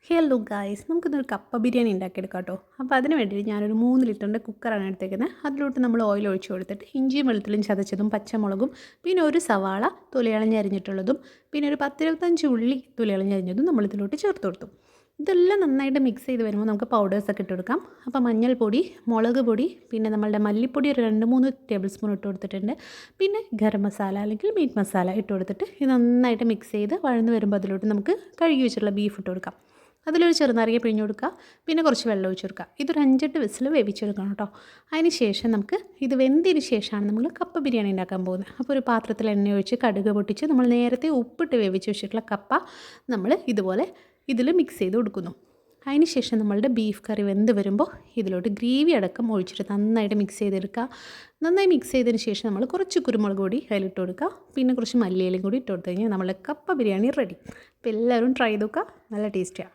Hello guys, നമുക്കിന്നൊരു കപ്പ ബിരിയാണി ഉണ്ടാക്കിയെടുക്കാം കേട്ടോ. അപ്പോൾ അതിന് വേണ്ടിയിട്ട് ഞാനൊരു 3 ലിറ്ററിൻ്റെ കുക്കറാണ് എടുത്തേക്കുന്നത്. അതിലോട്ട് നമ്മൾ ഓയിൽ ഒഴിച്ച് കൊടുത്തിട്ട് ഇഞ്ചിയും വെളുത്തുള്ളിയും ചതച്ചതും പച്ചമുളകും പിന്നെ ഒരു സവാള തൊലികളഞ്ഞ് അരിഞ്ഞിട്ടുള്ളതും പിന്നെ ഒരു 10-25 ഉള്ളി തൊലികളഞ്ഞ് അരിഞ്ഞതും നമ്മൾ ഇതിലോട്ട് ചേർത്ത് കൊടുത്തു. ഇതെല്ലാം നന്നായിട്ട് മിക്സ് ചെയ്ത് വരുമ്പോൾ നമുക്ക് പൗഡേഴ്സൊക്കെ ഇട്ട് കൊടുക്കാം. അപ്പോൾ മഞ്ഞൾപ്പൊടി, മുളക് പൊടി, പിന്നെ നമ്മളുടെ മല്ലിപ്പൊടി ഒരു 2-3 ടേബിൾ സ്പൂൺ ഇട്ട് കൊടുത്തിട്ടുണ്ട്. പിന്നെ ഗരം മസാല അല്ലെങ്കിൽ മീറ്റ് മസാല ഇട്ട് കൊടുത്തിട്ട് ഇത് നന്നായിട്ട് മിക്സ് ചെയ്ത് വഴന്ന് വരുമ്പോൾ അതിലോട്ട് നമുക്ക് കഴുകി വെച്ചിട്ടുള്ള ബീഫ് ഇട്ട് കൊടുക്കാം. അതിലൊരു ചെറുനാരങ്ങ പിഴിഞ്ഞ് കൊടുക്കുക. പിന്നെ കുറച്ച് വെള്ളം ഒഴിച്ച് കൊടുക്കുക. ഇതൊരു 5-8 വിസിൽ വേവിച്ചെടുക്കണം കേട്ടോ. അതിന് ശേഷം നമുക്ക് ഇത് വെന്തതിന് ശേഷമാണ് നമ്മൾ കപ്പ ബിരിയാണി ഉണ്ടാക്കാൻ പോകുന്നത്. അപ്പോൾ ഒരു പാത്രത്തിൽ എണ്ണ ഒഴിച്ച് കടുക് പൊട്ടിച്ച് നമ്മൾ നേരത്തെ ഉപ്പിട്ട് വേവിച്ച് വെച്ചിട്ടുള്ള കപ്പ നമ്മൾ ഇതുപോലെ ഇതിൽ മിക്സ് ചെയ്ത് കൊടുക്കുന്നു. അതിന് ശേഷം നമ്മളുടെ ബീഫ് കറി വെന്ത് വരുമ്പോൾ ഇതിലോട്ട് ഗ്രേവി അടക്കം ഒഴിച്ചിട്ട് നന്നായിട്ട് മിക്സ് ചെയ്തെടുക്കുക. നന്നായി മിക്സ് ചെയ്തതിന് ശേഷം നമ്മൾ കുറച്ച് കുരുമുളക് പൊടി അതിലിട്ട് കൊടുക്കുക. പിന്നെ കുറച്ച് മല്ലിയിലയും കൂടി ഇട്ട് കൊടുത്തു കഴിഞ്ഞാൽ നമ്മളുടെ കപ്പ ബിരിയാണി റെഡി. അപ്പോൾ എല്ലാവരും ട്രൈ ചെയ്ത് നോക്കുക. നല്ല ടേസ്റ്റിയാണ്.